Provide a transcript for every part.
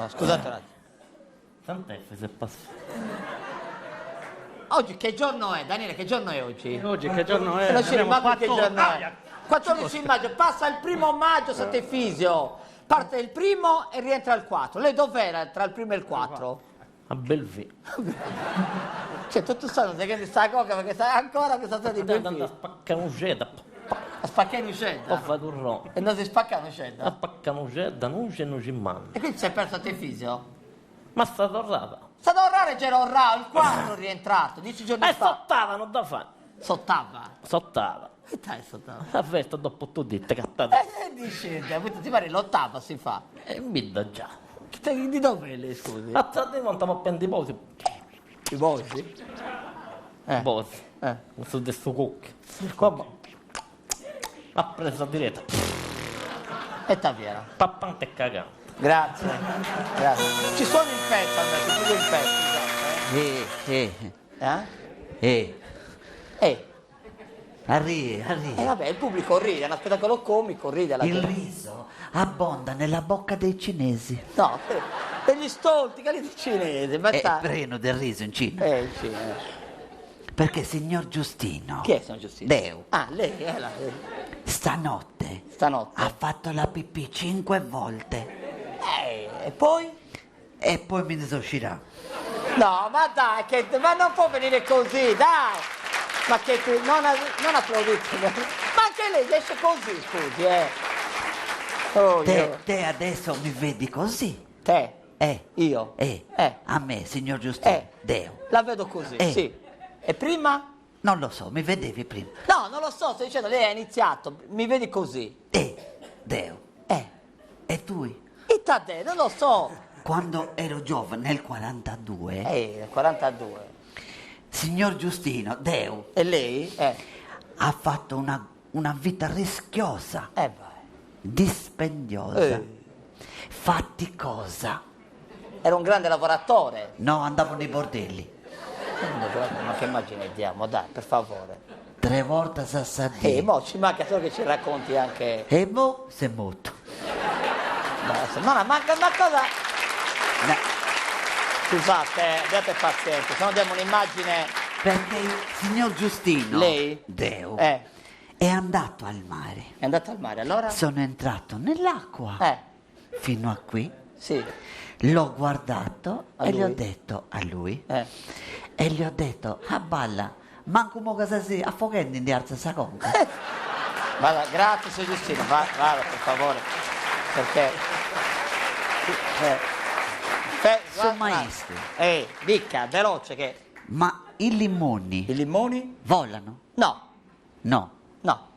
No, scusate un attimo. Sant'Effe se posso. Oggi che giorno è? Daniele, che giorno è oggi? Oggi che giorno è? Non ci Abbiamo ricordo che 4 giorno è. 14 maggio, passa il 1 maggio, Sant'Efisio. Parte il 1 e rientra il 4. Lei dov'era tra il 1 e il 4? A Bellevue. Cioè, tu sai, non sai che sta cosa perché sai ancora questa storia di Andando a Belfì. spaccare un geda. A spaccare Ho l'uscetta. fatto un ron. E non si spacca A l'uscetta. spaccare un geda, non c'è non ci manda. E quindi si è perso Sant'Efisio. Ma sta tornata. Sta da orrare c'era Orrao, il 4 è rientrato, 10 giorni E fa. sottava, non da fare. Sottava. Sottava. Che dai sottava? La festa dopo tu dite cattata. Discende, poi ti pare l'ottava si fa. E mi da già. Di dove lei, scusi? A te montiamo a prendere i posi. I Bosi? Posi. Eh. Su questo cucchio. Vabbè. Ha preso diretta. E Taviera. Pappante e cagante. Grazie. Grazie. Ci sono il pezzo, Andrea, ci sono il pezzo. Arrivi. Vabbè, il pubblico ride, è uno spettacolo comico, ride la Il gente. riso abbonda nella bocca dei cinesi. No, degli stolti, che di cinese, È basta. pieno del riso in Cina. Sì. Perché signor Giustino, Chi è signor Giustino? Deo, Ah, lei, stanotte stanotte. ha fatto la pipì 5 volte E poi? e poi mi ne uscirà. No, ma dai, ma non può venire così, dai! Ma che tu, non applaudite, ma anche lei esce così, scusi, Oh, Te adesso mi vedi così? Te? Io? Eh. A me, signor Giustino, Deo. La vedo così, sì. E prima? Non lo so, mi vedevi prima. No, non lo so, sto dicendo, lei ha iniziato, mi vedi così. Deo. E tu? E te, non lo so. Quando ero giovane, nel 42, 42. signor Giustino, Deo, E lei? ha fatto una vita rischiosa, Vai. dispendiosa, faticosa. Era un grande lavoratore. No, andavo nei bordelli. Ma che immagine diamo, dai, per favore. 3 volte a Sassadì. Mo ci manca solo che ci racconti anche. E mo se muto. Ma cosa? Scusate, abbiate pazienza, se no diamo un'immagine. Perché il signor Giustino, Lei? Deo, È è andato al mare. andato al mare, allora? Sono entrato nell'acqua fino a qui. Sì. L'ho guardato A e gli ho lui? detto a lui, Eh. e gli ho detto, a balla, manco mo cosa si affoghendi di alza sa conca. Vada, grazie signor Giustino, vada per favore, perché... Sono maestro. Dica, veloce che... Ma i limoni I limoni? volano? No, No. no.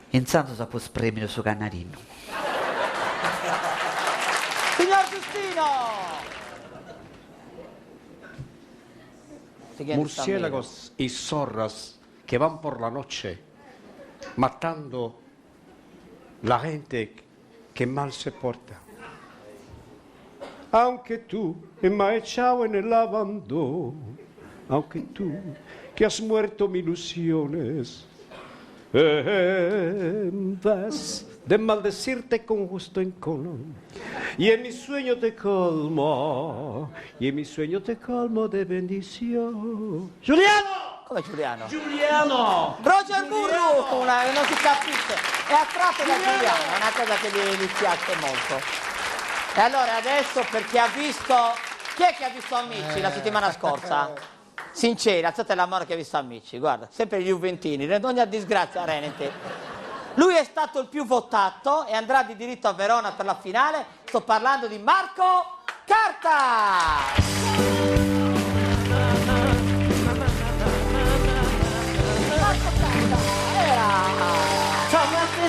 Intanto saputo spremere su canarino. Signor Giustino! Murciélagos y zorras que van por la noche matando la gente que mal se porta. Aunque tú me has echado en el abandono, aunque tú que has muerto mis ilusiones, en vez de maldecirte con justo encono, y en mi sueño te colmo, y en mi sueño te colmo de bendición. Giuliano! Come Giuliano? Giuliano! Roger Burru! Non si capisce. È attratto da Giuliano, è una cosa che gli piace molto. E allora adesso per chi ha visto... Chi è che ha visto Amici la settimana scorsa? Sinceri, alzate la mano che ha visto Amici, guarda, sempre gli Juventini, ogni disgrazia Renete. Lui è stato il più votato e andrà di diritto a Verona per la finale. Sto parlando di Marco Carta!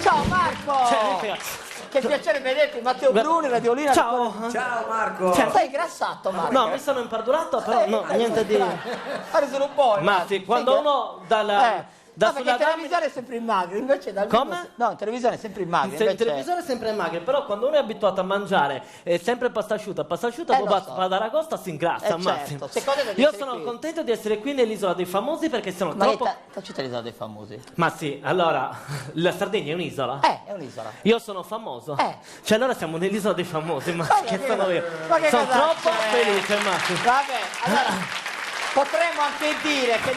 Ciao Marco! Ciao ragazzi. Che piacere vederti, Matteo Bruni, Radiolina. Ciao. Ciao Marco! Sei ingrassato, Marco? No, mi sono impardurato, però no, niente di... Fare solo un po'. Ma sì, quando uno da No, perché in sulla televisione è sempre in magro, invece dal vivo- Come? No, in televisione è sempre in magro, Il invece... televisore è sempre magro, però quando uno è abituato a mangiare sempre pasta asciutta, poi lo va so. ad Aragosta si ingrassa, certo. Massimo. Secondo te devi Io essere sono qui. contento di essere qui nell'isola dei famosi perché sono Ma troppo... che città l'isola dei famosi? Ma sì, allora, la Sardegna è un'isola? È un'isola. Io sono famoso? Eh. Cioè allora siamo nell'isola dei famosi, ma Vabbè, che che- sono io? ma che Sono cosa troppo c'è? felice, Massimo. Vabbè, allora potremmo anche dire che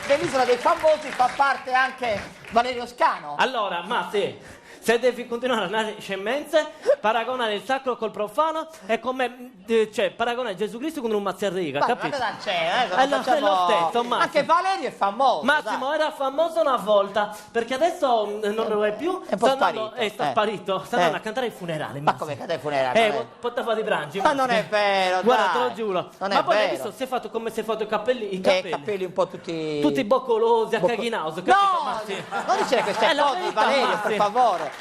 nell'isola dei famosi fa parte anche Valerio Scano. Allora, ma sì, se devi continuare a dare scemenze, paragonare il sacro col profano è come, cioè, paragonare Gesù Cristo con un mazzarriga, Guarda, ma capito? cosa c'è? È lo stesso, Massimo. Anche Valerio è famoso. Massimo era famoso una volta, perché adesso non lo è più. È un po' sta andando- sparito, sta sparito. Sta Eh. andando a cantare ai funerali. Ma Massimo. come cade ai funerali? Poteva di Brangi. Ma non è vero, Guarda, dai. te lo giuro. Non Ma è poi hai vero. visto, si è fatto come si è fatto i capelli. Capelli un po' tutti... Tutti boccolosi, a caghinaus, capito? No, Massimo? non dicere queste la cose, verità, Valerio, per Massimo. favore.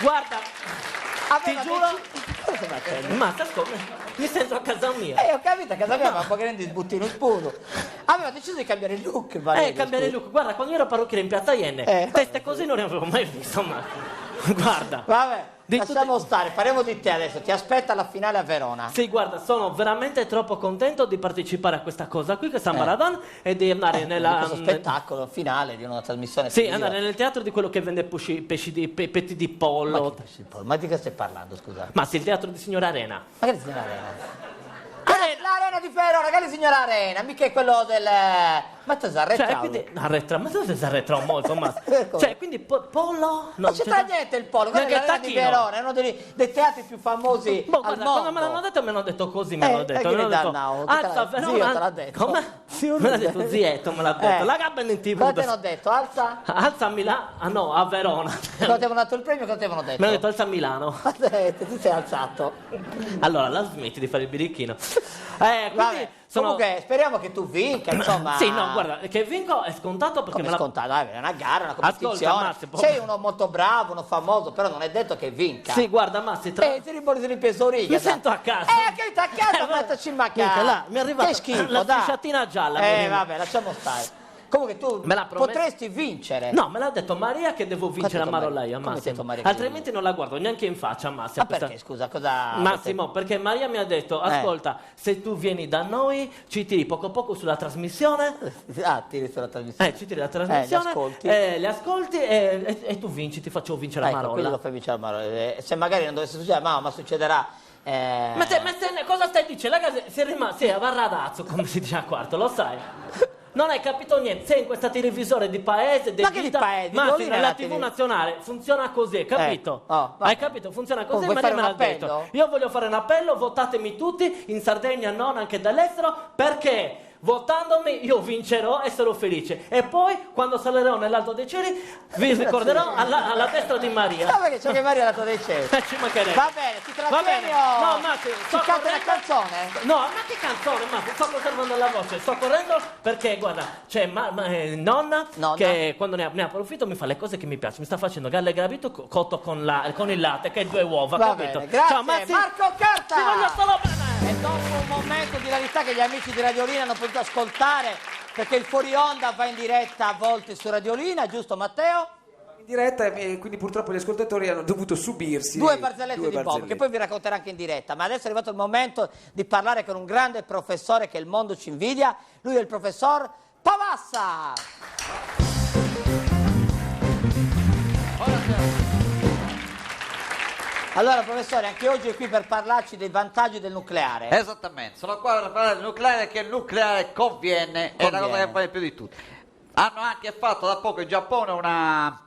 Guarda, Aveva ti giuro. Cosa stai facendo? Ma ascolta, mi sento a casa mia. Ho capito, a casa mia ma un po' che rendi sbuttino sputo. Aveva deciso di cambiare il look, Valerio. Cambiare scusa. look. Guarda, quando io ero parrucchiere in Piazza Ienne, queste cose non le avevo mai visto, ma guarda. Vabbè, Di lasciamo stare, faremo di te adesso. Ti aspetta la finale a Verona. Sì, guarda, sono veramente troppo contento di partecipare a questa cosa qui, che è San Maradon, e di andare Di nella... questo spettacolo finale di una trasmissione Sì, televisiva. andare nel teatro di quello che vende petti di pollo. Ma di che stai parlando, scusa? Ma sì, il teatro di Signora Arena. Ma che signora Arena? L'arena di Verona, che signora Arena, mica è quello del... Ma tu sei Cioè, arretrato? quindi... Arretra, ma dove si arretrò molto, ma... Come? Cioè, quindi pollo... Non c'entra niente il polo, quello è Neanche il l'arena di tacchino. Verona, è uno dei teatri più famosi Boh, al guarda, mondo. quando me l'hanno detto, me l'hanno detto così, me l'hanno detto. che Me ne l'hanno detto, dannavo? alza Zio Verona... te l'ha detto. Come? Zio Me l'ha te l'ha detto, zietto, me l'ha detto. La gabba in TV. Cosa ti hanno detto? Alza? Alza a Milano... Ah no, a Verona. Cosa ti avevano dato il premio? Cosa ti avevano detto? Me l'hanno detto, alza a Milano. Tu sei alzato. Allora, la smetti di fare il birichino. Quindi Vabbè, sono... comunque speriamo che tu vinca, insomma. Sì, no, guarda, che vinco è scontato perché Come me la... scontato, dai, è una gara, una Ascolta, competizione. Massimo, Sei uno molto bravo, uno famoso, però non è detto che vinca. Sì, guarda, Massi, Ti ribordi di pesoriga. mi sento a casa. Che a casa, vabbè. mettaci in macchina. Minchia, là, mi è arrivata Che schifo, la dai. strisciatina gialla, mi è arrivata. Vabbè, lasciamo stare. Comunque tu Me l'ha promesso. potresti vincere. No, me l'ha detto Maria che devo vincere a detto Maria? Maroleia, Come ti ha detto Massimo. Maria che Altrimenti non la guardo neanche in faccia, Massimo. Ma perché, scusa, cosa... Massimo, perché Maria mi ha detto, ascolta, se tu vieni da noi, ci tiri poco poco sulla trasmissione, tiri sulla trasmissione. ci tiri la trasmissione, li ascolti. e tu vinci, ti faccio vincere a Ecco, quindi Marolla. lo fai vincere a Marolla. Se magari non dovesse succedere, ma succederà... Cosa stai dicendo? Sei a Varradazzo, come si dice a quarto, lo sai? Non hai capito niente, sei in questa televisore di paese, Ma che di paese? Di ma Bologna è la la TV tele- nazionale funziona così, capito? vabbè. Hai capito? Funziona così, Vuoi Maria fare me un l'ha appello? detto. Io voglio fare un appello, votatemi tutti, in Sardegna non, anche dall'estero, perché votandomi io vincerò e sarò felice. E poi, quando salirò nell'alto dei cieli, vi ricorderò alla destra di Maria. No, perché c'è che Maria la tua dei cieli. Ci mancherebbe. Va bene, ti Va trattieni bene. o... No, ma Ti canta una canzone? No, ma che canzone? Ma sto conservando la voce, sto correndo perché, guarda, c'è nonna che quando ne approfitto mi fa le cose che mi piacciono. Mi sta facendo galle gravito cotto con il latte, che è 2 uova, Va capito? bene, grazie. Ciao, Mazzi. Marco Carta! Ti voglio solo bene! E dopo un momento di rarità che gli amici di Radiolina hanno potuto ascoltare, perché il fuori onda va in diretta a volte su Radiolina, giusto Matteo? In diretta e quindi purtroppo gli ascoltatori hanno dovuto subirsi Due barzellette due di Bob, barzellette. che poi vi racconterò anche in diretta. Ma adesso è arrivato il momento di parlare con un grande professore che il mondo ci invidia. Lui è il professor Pavassa! Allora professore, anche oggi è qui per parlarci dei vantaggi del nucleare. Esattamente, sono qua per parlare del nucleare, che il nucleare conviene, è la cosa che vale più di tutti. Hanno anche fatto da poco in Giappone una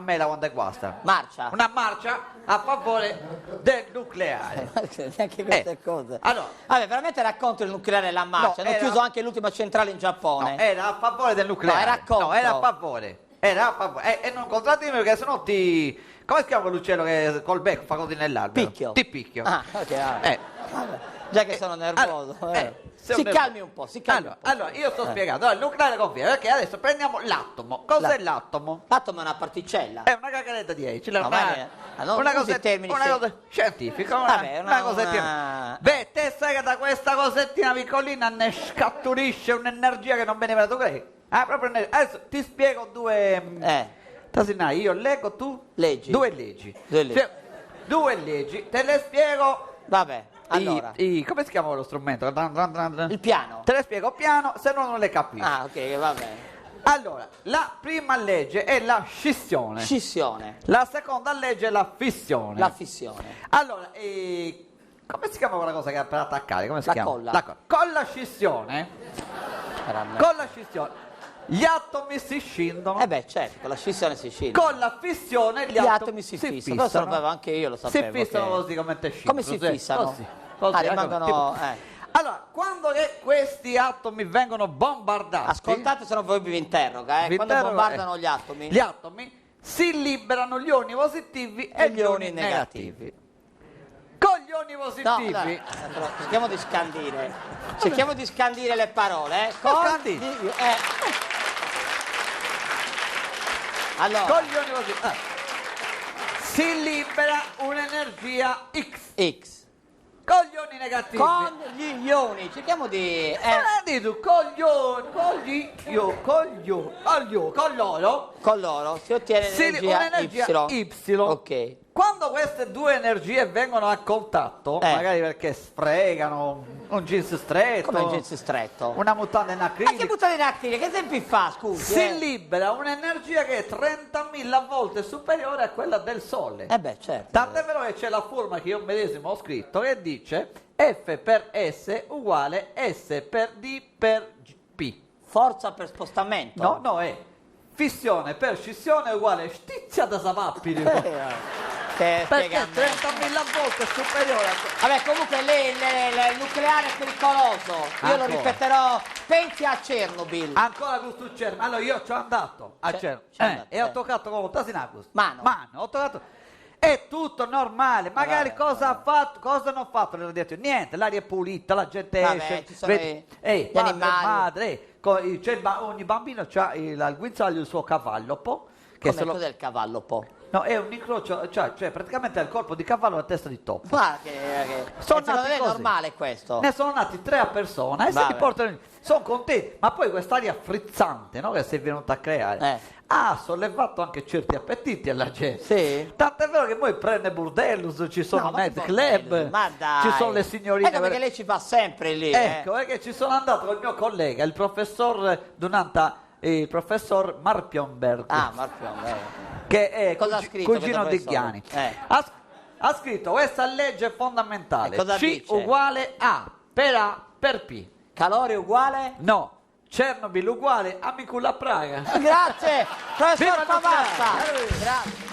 mela quando è guasta. Marcia? Una marcia a favore del nucleare. Neanche queste cose. Allora, Vabbè, veramente racconto il nucleare e la marcia. No, Hanno era- chiuso anche l'ultima centrale in Giappone. no, era a favore del nucleare. No, era contro. No, era a favore. Era a favore. E non contraddimmi perché sennò ti... Come si chiama l'uccello che col becco fa così nell'albero? Picchio. Ti picchio. Ah, ok, vabbè. Vabbè. Già che sono nervoso. sei Si un calmi un po', si calmi. Allora, io sto spiegando. Allora, il nucleare conviene perché adesso prendiamo l'atomo. Cos'è l'atomo? L'atomo è una particella. È una cagaretta di H. No, non usi i termini una cosa scientifica, Vabbè, una cosettina. Beh, te sai che da questa cosettina piccolina ne scaturisce un'energia che non veniva da tu crei? proprio adesso ti spiego due... Tasinai, io leggo, tu? Leggi. Due leggi. Due leggi. Te le spiego... Vabbè, allora. Come si chiama lo strumento? Il piano. Te le spiego piano, se no non le capisci. Ah, ok, va bene. Allora, la prima legge è la scissione. Scissione. La seconda legge è la fissione. La fissione. Allora, come si chiama quella cosa che è per attaccare? Come si chiama? Colla. La colla. Con la scissione, gli atomi si scindono. Certo, con la scissione si scinde. Con la fissione gli atomi si si fissano. Lo fissano. sapevo, anche io lo sapevo. Si fissano che- così come te scindono. Come si fissano? Così, rimangono... tipo- Allora, quando questi atomi vengono bombardati... Ascoltate, se no voi vi interroga, Vi Quando interroga, bombardano gli atomi... Gli atomi si liberano gli ioni positivi e gli ioni negativi. Con gli ioni No, positivi... dai, però, cerchiamo di scandire. Cerchiamo di scandire le parole, Scandite. Allora, Con gli ioni positivi... si libera un'energia X. X. Con gli ioni negativi... Con gli ioni, cerchiamo di... con loro Con loro si ottiene un'energia Y. Ok. Quando queste due energie vengono a contatto, magari perché sfregano un jeans stretto, Come il jeans stretto. una mutanda in Ma che acrilico, buttare in actile? Che esempi fa, scusi? si libera un'energia che è 30.000 volte superiore a quella del Sole. Certo. Tant'è vero che c'è la formula che io medesimo ho scritto che dice F per S uguale S per D per P. Forza per spostamento. No, è fissione per scissione uguale stizia da sapappi. Che Perché spiega è a me. 30.000 volte superiore a... Vabbè, comunque lei, il nucleare è pericoloso. Io lo Ancora. ripeterò. Pensi a Chernobyl. Ancora questo Chernobyl. Allora io ci sono andato a Chernobyl e ho toccato con Tasinacus. Mano. Ho toccato. È tutto normale. Magari Vabbè, cosa ha fatto, cosa non ha fatto. Le ho detto niente, l'aria è pulita, la gente Vabbè, esce. ci sono vedi, gli padre, animali. madre, ogni bambino ha il guinzaglio il suo cavallo, che Come cos'è il cavallo po'? No, è un incrocio, cioè praticamente è il corpo di cavallo e la testa di topo. Guarda che Sono non nati è così. normale questo. Ne sono nati 3 a persona e se Vabbè. li portano. Sono contenti, ma poi quest'aria frizzante, no, che si è venuta a creare ha sollevato anche certi appetiti alla gente. Sì. Tant'è vero che poi prende Burdellus, ci sono ma che night club, ma dai. ci sono le signorine. Ecco perché lei ci fa sempre lì. Ecco, perché ci sono andato con il mio collega, il professor Dunanta, il professor Marpionberg. Marpion, Che è Cosa ha scritto cugino questo di professore? Ghiani. Ha scritto questa legge fondamentale: E cosa C dice? uguale A per P. Calore uguale? No, Chernobyl uguale a Micula Praga. Grazie, professor Viva il Pavassa. nucleare! Grazie.